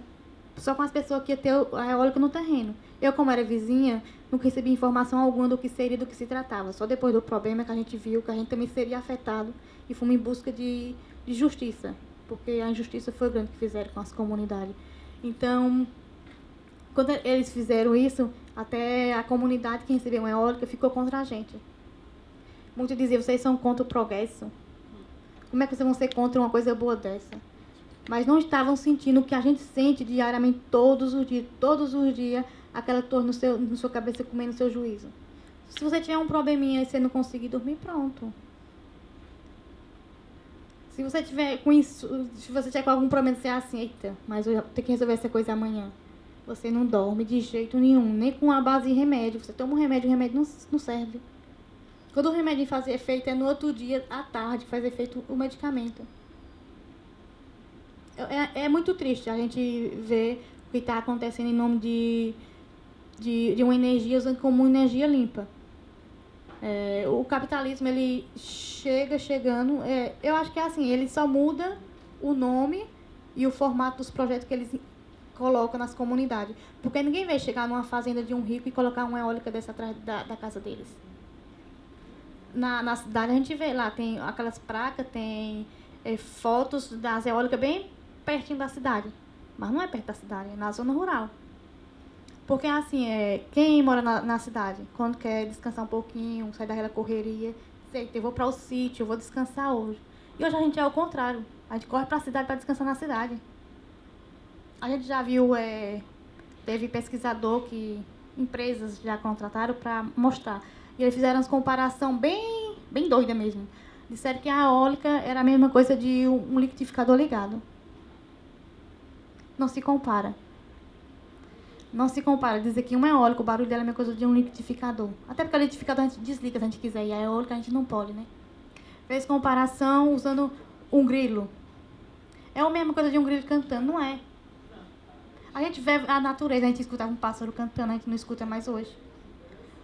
só com as pessoas que iam ter a eólica no terreno. Eu, como era vizinha, nunca recebi informação alguma do que seria, do que se tratava. Só depois do problema que a gente viu que a gente também seria afetado e fomos em busca de justiça. Porque a injustiça foi grande que fizeram com as comunidades. Então, quando eles fizeram isso, até a comunidade que recebeu a eólica ficou contra a gente. Muitos diziam, vocês são contra o progresso. Como é que vocês vão ser contra uma coisa boa dessa? Mas não estavam sentindo o que a gente sente diariamente, todos os dias, aquela torre na sua cabeça comendo o seu juízo. Se você tiver um probleminha e você não conseguir dormir, pronto. Se você tiver com isso, se você tiver com algum problema, você é assim, eita, mas eu tenho que resolver essa coisa amanhã. Você não dorme de jeito nenhum, nem com a base de remédio. Você toma um remédio, o remédio não serve. Quando o remédio faz efeito, é no outro dia, à tarde, que faz efeito o medicamento. É muito triste a gente ver o que está acontecendo em nome de uma energia usando como energia limpa. O capitalismo, ele chegando... eu acho que é assim, ele só muda o nome e o formato dos projetos que eles colocam nas comunidades. Porque ninguém vai chegar numa fazenda de um rico e colocar uma eólica dessa atrás da casa deles. Na cidade a gente vê lá, tem aquelas placas, tem fotos das eólicas bem pertinho da cidade. Mas não é perto da cidade, é na zona rural. Porque assim, quem mora na cidade, quando quer descansar um pouquinho, sair daquela correria, eu vou para o sítio, eu vou descansar hoje. E hoje a gente é o contrário. A gente corre para a cidade para descansar na cidade. A gente já viu, teve pesquisador que empresas já contrataram para mostrar. E eles fizeram uma comparação bem, bem doida mesmo. Disseram que a eólica era a mesma coisa de um liquidificador ligado. Não se compara. Não se compara. Dizer que um eólico, o barulho dela é a mesma coisa de um liquidificador. Até porque o liquidificador a gente desliga se a gente quiser. E a eólica a gente não pode, né? Fez comparação usando um grilo. É a mesma coisa de um grilo cantando, não é? A gente vê a natureza, a gente escuta um pássaro cantando, a gente não escuta mais hoje.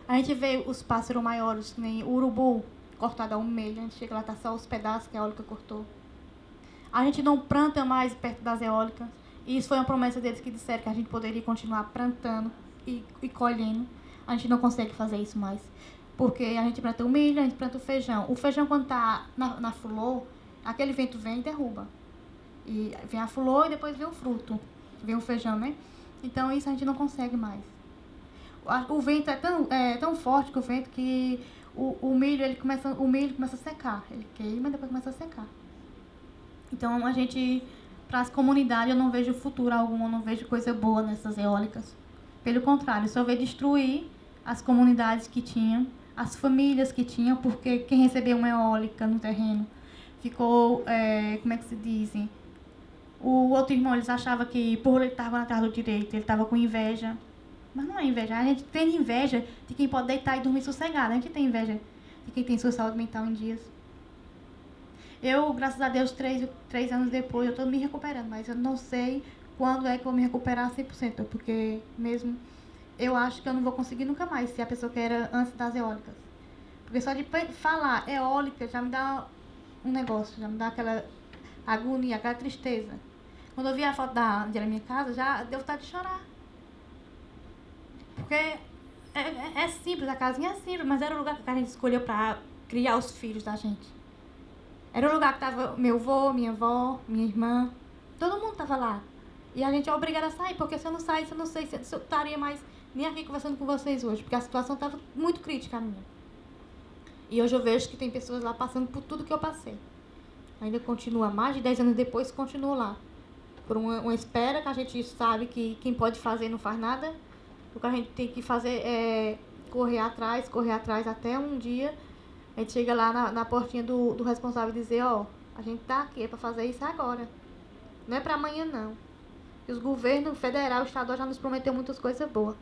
A gente vê os pássaros maiores, que nem o urubu, cortado ao meio. A gente chega lá, tá só os pedaços que a eólica cortou. A gente não planta mais perto das eólicas. E isso foi uma promessa deles que disseram que a gente poderia continuar plantando e colhendo. A gente não consegue fazer isso mais. Porque a gente planta o milho, a gente planta o feijão. O feijão, quando está na flor, aquele vento vem e derruba. E vem a flor e depois vem o fruto. Vem o feijão, né? Então, isso a gente não consegue mais. O vento é tão forte que o vento que o milho começa a secar. Ele queima e depois começa a secar. Então, a gente, para as comunidades, eu não vejo futuro algum, eu não vejo coisa boa nessas eólicas. Pelo contrário, só vejo destruir as comunidades que tinham, as famílias que tinham, porque quem recebeu uma eólica no terreno ficou, como é que se diz? O outro irmão, eles achavam que por ele estava na terra do direito, ele estava com inveja. Mas não é inveja. A gente tem inveja de quem pode deitar e dormir sossegado. A gente tem inveja de quem tem sua saúde mental em dias. Eu, graças a Deus, 3 anos depois, eu estou me recuperando. Mas eu não sei quando é que eu vou me recuperar 100%. Porque mesmo eu acho que eu não vou conseguir nunca mais ser a pessoa que era antes das eólicas. Porque só de falar eólica já me dá um negócio. Já me dá aquela agonia, aquela tristeza. Quando eu vi a foto da minha casa, já deu vontade de chorar. Porque é simples, a casinha é simples, mas era o lugar que a gente escolheu para criar os filhos da gente. Era o lugar que estava meu avô, minha avó, minha irmã, todo mundo estava lá. E a gente é obrigada a sair, porque se eu não saísse, eu não sei se eu estaria mais nem aqui conversando com vocês hoje, porque a situação estava muito crítica a minha. E hoje eu vejo que tem pessoas lá passando por tudo que eu passei. Ainda continua, mais de 10 anos depois, continua lá. Por uma espera que a gente sabe que quem pode fazer não faz nada. O que a gente tem que fazer é correr atrás, até um dia a gente chega lá na portinha do responsável e dizer, ó, a gente tá aqui, é para fazer isso agora. Não é para amanhã, não. E os governos federal e estadual já nos prometeu muitas coisas boas.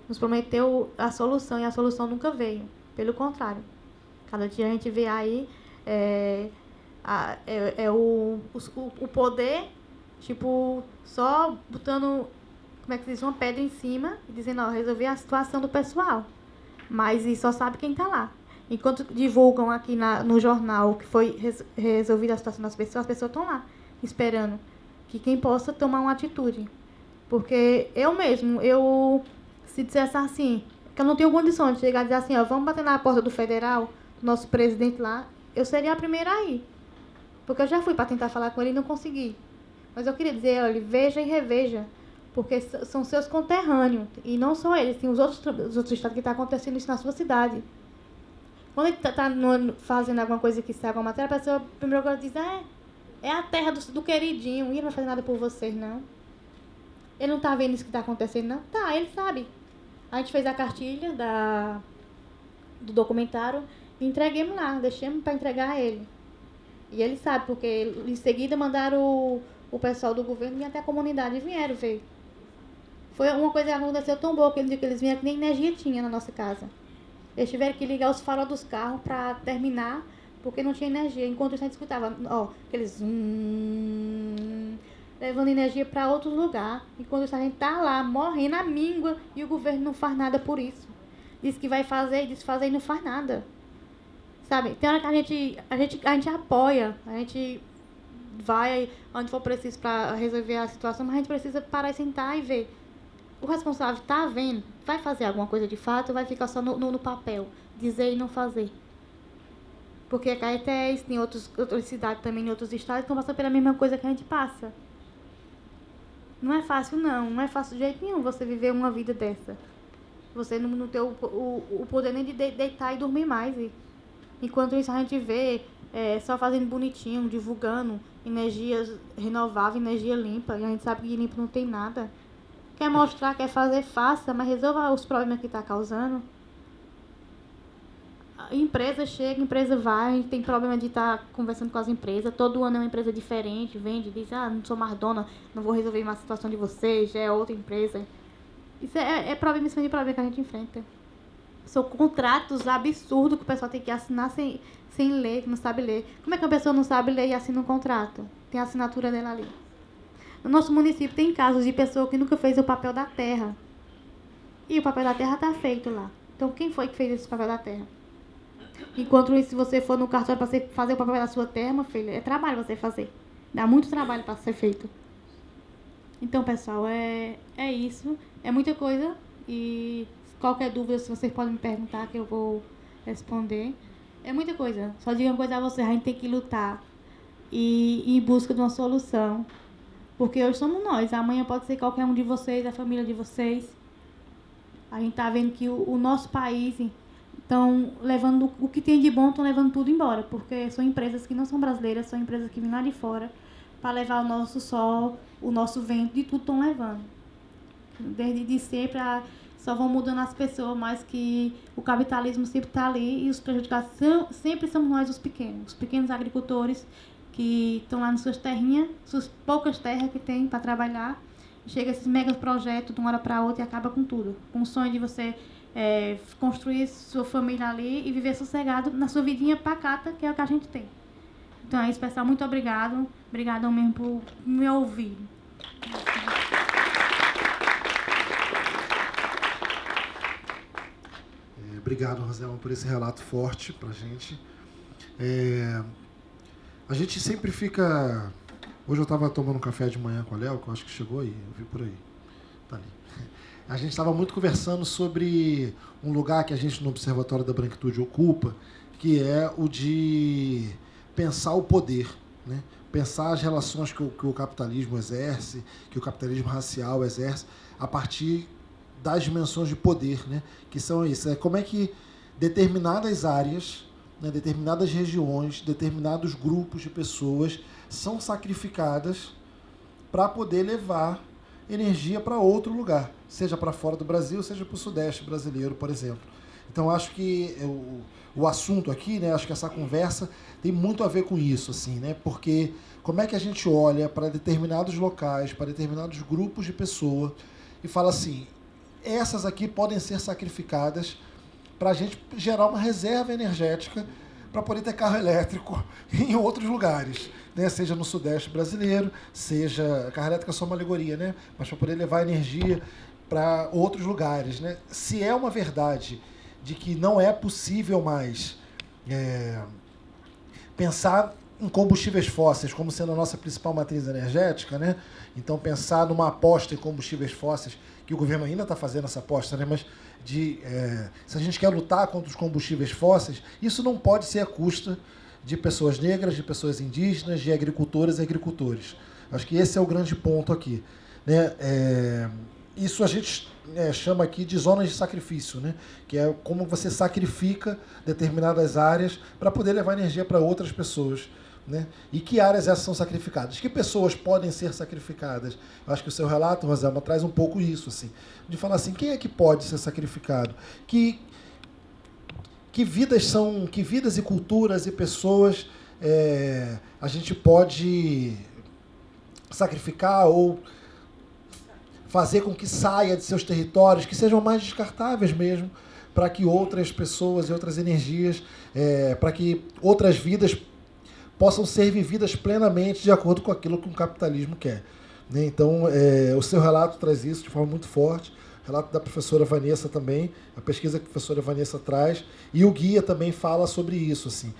Nos prometeu a solução, e a solução nunca veio. Pelo contrário. Cada dia a gente vê aí o poder, tipo, só botando, como é que se diz, uma pedra em cima e dizendo, ó, resolver a situação do pessoal. Mas e só sabe quem está lá. Enquanto divulgam aqui no jornal que foi resolvida a situação das pessoas, as pessoas estão lá, esperando que quem possa tomar uma atitude. Porque eu mesmo, se dissesse assim, que eu não tenho condições de chegar e dizer assim, ó, vamos bater na porta do federal, do nosso presidente lá, eu seria a primeira a ir. Porque eu já fui para tentar falar com ele e não consegui. Mas eu queria dizer, olha, veja e reveja. Porque são seus conterrâneos. E não só eles, tem os outros estados que estão acontecendo isso na sua cidade. Quando ele está fazendo alguma coisa que sai alguma matéria, a pessoa primeiro diz, é a terra do queridinho, e ele não vai fazer nada por vocês, não. Ele não está vendo isso que está acontecendo, não? Tá, ele sabe. A gente fez a cartilha do documentário e entreguemos lá, deixamos para entregar a ele. E ele sabe, porque em seguida mandaram o pessoal do governo vir até a comunidade e vieram ver. Foi uma coisa que aconteceu tão boa que eles vieram que nem energia tinha na nossa casa. Eles tiveram que ligar os faróis dos carros para terminar, porque não tinha energia. Enquanto isso a gente escutava, aqueles levando energia para outro lugar. Enquanto isso a gente tá lá, morrendo a míngua, e o governo não faz nada por isso. Diz que vai fazer, diz fazer e não faz nada. Sabe? Tem hora que a gente apoia, a gente vai onde for preciso para resolver a situação, mas a gente precisa parar e sentar e ver. O responsável está vendo, vai fazer alguma coisa de fato ou vai ficar só no papel, dizer e não fazer? Porque a Caetés, tem outras cidades também, em outros estados, que estão passando pela mesma coisa que a gente passa. Não é fácil, não é fácil de jeito nenhum você viver uma vida dessa. Você não tem o poder nem de deitar e dormir mais. Enquanto isso, a gente vê só fazendo bonitinho, divulgando energias renováveis, energia limpa. E a gente sabe que limpo não tem nada. Quer mostrar, quer fazer, faça, mas resolva os problemas que está causando. A empresa chega, a empresa vai, a gente tem problema de estar conversando com as empresas. Todo ano é uma empresa diferente, vende, diz, não sou mais dona, não vou resolver uma situação de vocês, já é outra empresa. Isso é problema em cima de problema que a gente enfrenta. São contratos absurdos que o pessoal tem que assinar sem ler, que não sabe ler. Como é que uma pessoa não sabe ler e assina um contrato? Tem a assinatura dela ali. No nosso município tem casos de pessoa que nunca fez o papel da terra. E o papel da terra está feito lá. Então, quem foi que fez esse papel da terra? Enquanto isso, se você for no cartório para fazer o papel da sua terra, meu filho, é trabalho você fazer. Dá muito trabalho para ser feito. Então, pessoal, é isso. É muita coisa. E qualquer dúvida, se vocês podem me perguntar, que eu vou responder. É muita coisa. Só digo uma coisa a vocês, a gente tem que lutar e ir em busca de uma solução. Porque hoje somos nós. Amanhã pode ser qualquer um de vocês, a família de vocês. A gente está vendo que o nosso país estão levando o que tem de bom, estão levando tudo embora. Porque são empresas que não são brasileiras, são empresas que vêm lá de fora para levar o nosso sol, o nosso vento, de tudo estão levando. Desde de sempre, só vão mudando as pessoas, mas que o capitalismo sempre está ali e os prejudicados sempre somos nós, os pequenos agricultores que estão lá nas suas terrinhas, suas poucas terras que tem para trabalhar. Chega esses mega projetos de uma hora para outra e acaba com tudo. Com o sonho de você construir sua família ali e viver sossegado na sua vidinha pacata, que é o que a gente tem. Então é isso, pessoal. Muito obrigado. Obrigada mesmo por me ouvir. Obrigado, Roselma, por esse relato forte para a gente. A gente sempre fica... Hoje eu estava tomando um café de manhã com a Léo, que eu acho que chegou aí, eu vi por aí. Tá ali. A gente estava muito conversando sobre um lugar que a gente no Observatório da Branquitude ocupa, que é o de pensar o poder, né? Pensar as relações que o capitalismo exerce, que o capitalismo racial exerce, a partir das dimensões de poder, né? Que são isso. Como é que determinadas áreas, né, determinadas regiões, determinados grupos de pessoas são sacrificadas para poder levar energia para outro lugar, seja para fora do Brasil, seja para o Sudeste brasileiro, por exemplo. Então, acho que o assunto aqui, né, acho que essa conversa tem muito a ver com isso, assim, né? Porque como é que a gente olha para determinados locais, para determinados grupos de pessoas e fala assim, essas aqui podem ser sacrificadas para a gente gerar uma reserva energética para poder ter carro elétrico em outros lugares, né? Seja no Sudeste brasileiro, seja... Carro elétrico é só uma alegoria, né? Mas para poder levar energia para outros lugares, né? Se é uma verdade de que não é possível mais pensar em combustíveis fósseis como sendo a nossa principal matriz energética, né? Então pensar numa aposta em combustíveis fósseis, que o governo ainda está fazendo essa aposta, né? Mas se a gente quer lutar contra os combustíveis fósseis, isso não pode ser à custa de pessoas negras, de pessoas indígenas, de agricultoras e agricultores. Acho que esse é o grande ponto aqui, né? Isso a gente chama aqui de zonas de sacrifício, né? Que é como você sacrifica determinadas áreas para poder levar energia para outras pessoas, né? E que áreas essas são sacrificadas? Que pessoas podem ser sacrificadas? Eu acho que o seu relato, Roselma, traz um pouco isso, assim, de falar assim, quem é que pode ser sacrificado? Que vidas e culturas e pessoas a gente pode sacrificar ou fazer com que saia de seus territórios, que sejam mais descartáveis mesmo, para que outras pessoas e outras energias, para que outras vidas possam ser vividas plenamente de acordo com aquilo que o capitalismo quer, né? Então, o seu relato traz isso de forma muito forte, o relato da professora Vanessa também, a pesquisa que a professora Vanessa traz, e o guia também fala sobre isso, assim.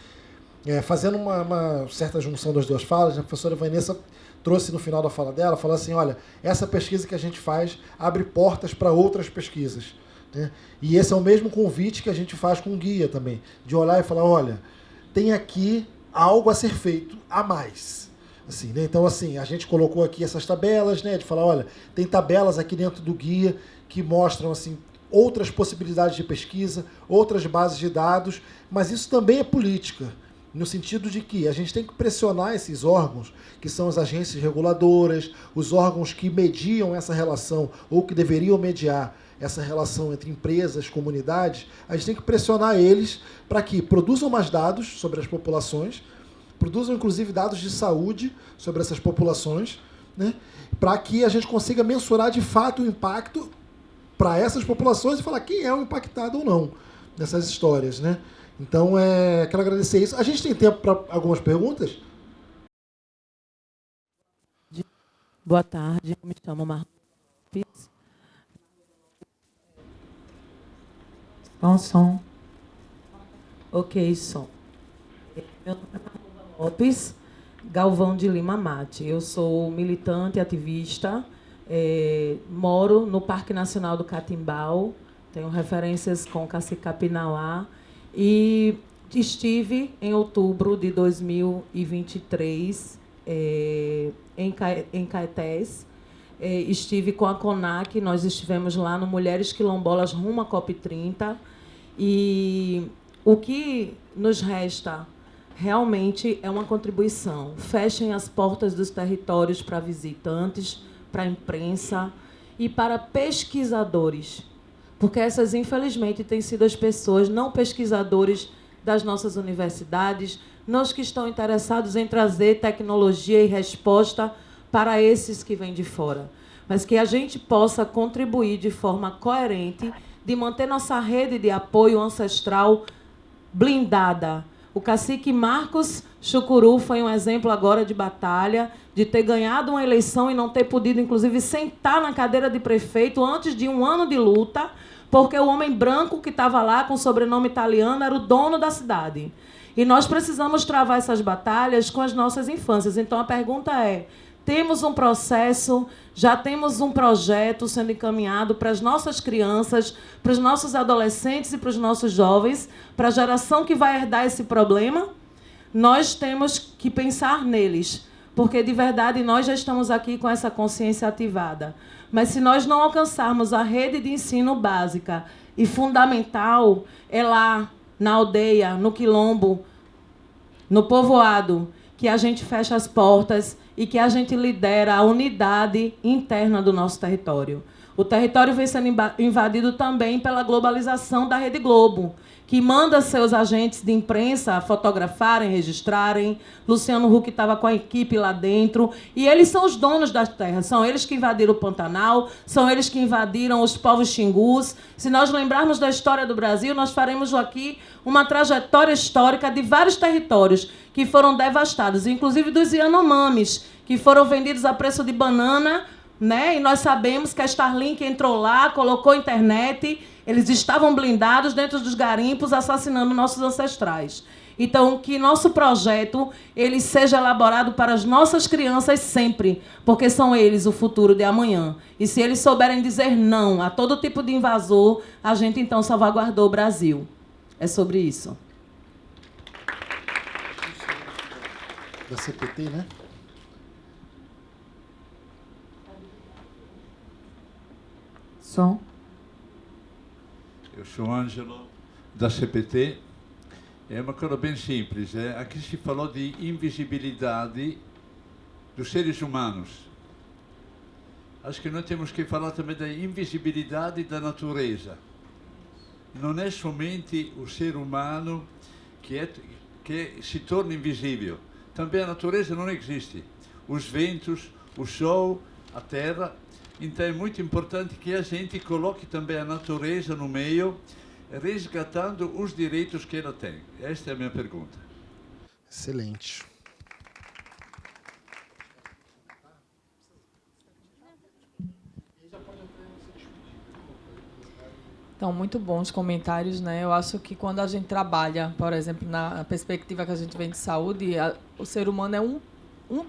Fazendo uma certa junção das duas falas, a professora Vanessa trouxe no final da fala dela, falou assim, olha, essa pesquisa que a gente faz abre portas para outras pesquisas, né? E esse é o mesmo convite que a gente faz com o guia também, de olhar e falar, olha, tem aqui algo a ser feito a mais. Assim, né? Então, assim, a gente colocou aqui essas tabelas, né, de falar, olha, tem tabelas aqui dentro do guia que mostram assim, outras possibilidades de pesquisa, outras bases de dados, mas isso também é política. no sentido de que a gente tem que pressionar esses órgãos, que são as agências reguladoras, os órgãos que mediam essa relação, ou que deveriam mediar essa relação entre empresas, comunidades, a gente tem que pressionar eles para que produzam mais dados sobre as populações, produzam inclusive dados de saúde sobre essas populações, né, para que a gente consiga mensurar de fato o impacto para essas populações e falar quem é o impactado ou não nessas histórias, né? Então, quero agradecer isso. A gente tem tempo para algumas perguntas? Boa tarde, eu me chamo Marlon Lopes. Som. Ok, som. Meu nome é Marlon Lopes, Galvão de Lima Mate. Eu sou militante, ativista, moro no Parque Nacional do Catimbau, tenho referências com Cacique Capinauá, e estive em outubro de 2023 em Caetés. Estive com a CONAC, nós estivemos lá no Mulheres Quilombolas rumo à COP30, e o que nos resta realmente é uma contribuição. Fechem as portas dos territórios para visitantes, para a imprensa e para pesquisadores, porque essas, infelizmente, têm sido as pessoas, não pesquisadores das nossas universidades, não os que estão interessados em trazer tecnologia e resposta para esses que vêm de fora, mas que a gente possa contribuir de forma coerente de manter nossa rede de apoio ancestral blindada. O cacique Marcos Chucuru foi um exemplo agora de batalha, de ter ganhado uma eleição e não ter podido, inclusive, sentar na cadeira de prefeito antes de um ano de luta, porque o homem branco que estava lá com sobrenome italiano era o dono da cidade. E nós precisamos travar essas batalhas com as nossas infâncias. Então, a pergunta é, temos um processo, já temos um projeto sendo encaminhado para as nossas crianças, para os nossos adolescentes e para os nossos jovens, para a geração que vai herdar esse problema? Nós temos que pensar neles, porque, de verdade, nós já estamos aqui com essa consciência ativada. Mas, se nós não alcançarmos a rede de ensino básica e fundamental, é lá, na aldeia, no quilombo, no povoado, que a gente fecha as portas e que a gente lidera a unidade interna do nosso território. O território vem sendo invadido também pela globalização da Rede Globo, que manda seus agentes de imprensa fotografarem, registrarem. Luciano Huck estava com a equipe lá dentro. E eles são os donos das terras. São eles que invadiram o Pantanal, são eles que invadiram os povos xingus. Se nós lembrarmos da história do Brasil, nós faremos aqui uma trajetória histórica de vários territórios que foram devastados, inclusive dos Yanomamis, que foram vendidos a preço de banana, né? E nós sabemos que a Starlink entrou lá, colocou internet, eles estavam blindados dentro dos garimpos, assassinando nossos ancestrais. Então, que nosso projeto ele seja elaborado para as nossas crianças sempre, porque são eles o futuro de amanhã. E se eles souberem dizer não a todo tipo de invasor, a gente, então, salvaguardou o Brasil. É sobre isso. Da CPT, né? Som. Eu sou Ângelo, da CPT. É uma coisa bem simples. Aqui se falou de invisibilidade dos seres humanos. Acho que nós temos que falar também da invisibilidade da natureza. Não é somente o ser humano que se torna invisível. Também a natureza não existe. Os ventos, o sol, a terra. Então é muito importante que a gente coloque também a natureza no meio, resgatando os direitos que ela tem. Esta é a minha pergunta. Excelente. Então, muito bons comentários, né? Eu acho que quando a gente trabalha, por exemplo, na perspectiva que a gente vem de saúde, o ser humano é um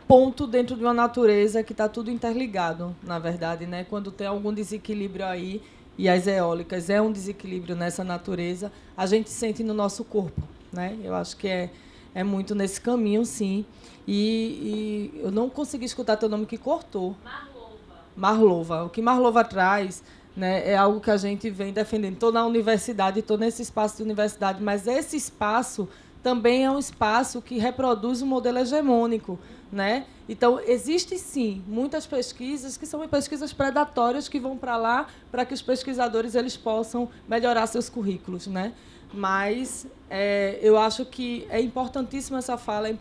ponto dentro de uma natureza que está tudo interligado, na verdade, né? Quando tem algum desequilíbrio aí, e as eólicas é um desequilíbrio nessa natureza, a gente sente no nosso corpo, né? Eu acho que é muito nesse caminho, sim. E eu não consegui escutar teu nome que cortou. Marlova. O que Marlova traz, né, é algo que a gente vem defendendo. Estou na universidade, estou nesse espaço de universidade, mas esse espaço também é um espaço que reproduz o modelo hegemônico, né? Então, existem, sim, muitas pesquisas que são pesquisas predatórias que vão para lá para que os pesquisadores eles possam melhorar seus currículos, né? Mas eu acho que é importantíssima essa fala, é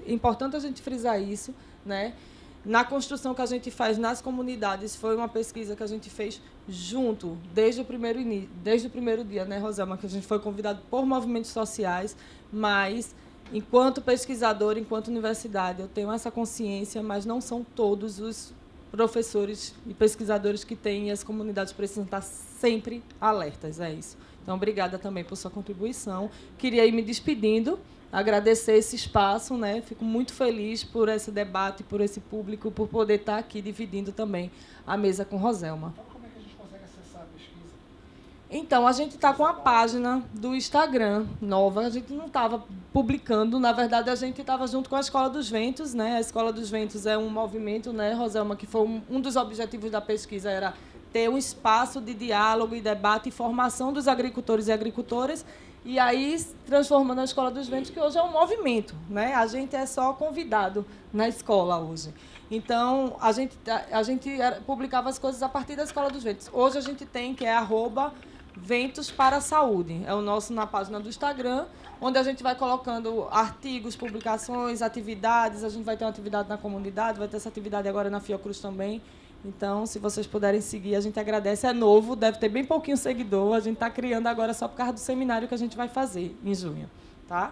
importante a gente frisar isso, né? Na construção que a gente faz nas comunidades, foi uma pesquisa que a gente fez junto, desde o primeiro dia, né, Roselma, que a gente foi convidado por movimentos sociais, mas, enquanto pesquisador, enquanto universidade, eu tenho essa consciência, mas não são todos os professores e pesquisadores que têm, e as comunidades precisam estar sempre alertas, é isso. Então, obrigada também por sua contribuição. Queria ir me despedindo, agradecer esse espaço, né? Fico muito feliz por esse debate, por esse público, por poder estar aqui dividindo também a mesa com Roselma. Como é que a gente consegue acessar a pesquisa? Então, a gente está com a página do Instagram nova, a gente não estava publicando, na verdade, a gente estava junto com a Escola dos Ventos, né? A Escola dos Ventos é um movimento, né, Roselma, que foi um dos objetivos da pesquisa, era ter um espaço de diálogo e debate e formação dos agricultores e agricultoras, e aí transformando a Escola dos Ventos, que hoje é um movimento, né? A gente é só convidado na escola hoje. Então, a gente publicava as coisas a partir da Escola dos Ventos. Hoje a gente tem, que é @Ventos para a Saúde. É o nosso na página do Instagram, onde a gente vai colocando artigos, publicações, atividades. A gente vai ter uma atividade na comunidade, vai ter essa atividade agora na Fiocruz também. Então, se vocês puderem seguir, a gente agradece. É novo, deve ter bem pouquinho seguidor. A gente está criando agora só por causa do seminário que a gente vai fazer em junho. Tá?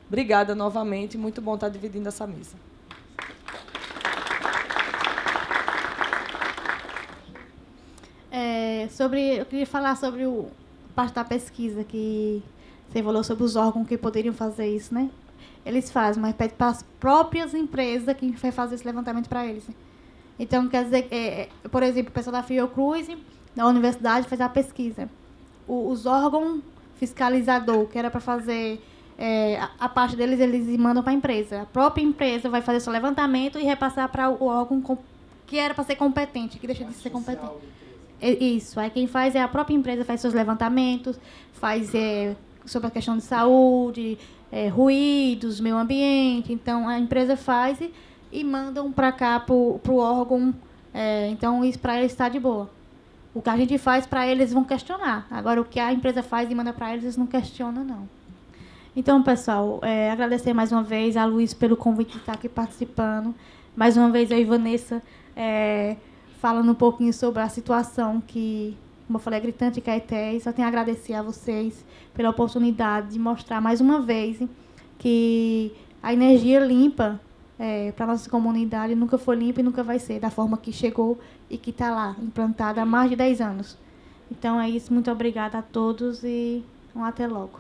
Obrigada novamente. Muito bom estar dividindo essa mesa. Eu queria falar sobre a parte da pesquisa, que você falou sobre os órgãos que poderiam fazer isso, né? Eles fazem, mas pede para as próprias empresas que vai fazer esse levantamento para eles. Né? Então, quer dizer, por exemplo, o pessoal da Fiocruz, da universidade, faz a pesquisa. Os órgãos fiscalizador, que era para fazer a parte deles, eles mandam para a empresa. A própria empresa vai fazer seu levantamento e repassar para o órgão que era para ser competente, que deixa de ser competente. Isso. Aí quem faz é a própria empresa, faz seus levantamentos, faz sobre a questão de saúde, ruídos, meio ambiente. Então, a empresa faz e mandam para cá, para o órgão. Então, isso para eles está de boa. O que a gente faz para eles vão questionar. Agora, o que a empresa faz e manda para eles não questionam, não. Então, pessoal, agradecer mais uma vez a Luiz pelo convite de estar aqui participando. Mais uma vez, a Ivanessa falando um pouquinho sobre a situação que, como eu falei, é gritante em Caetés. Só tenho a agradecer a vocês pela oportunidade de mostrar mais uma vez que a energia limpa para a nossa comunidade nunca foi limpa e nunca vai ser, da forma que chegou e que está lá, implantada há mais de 10 anos. Então, é isso. Muito obrigada a todos e até logo.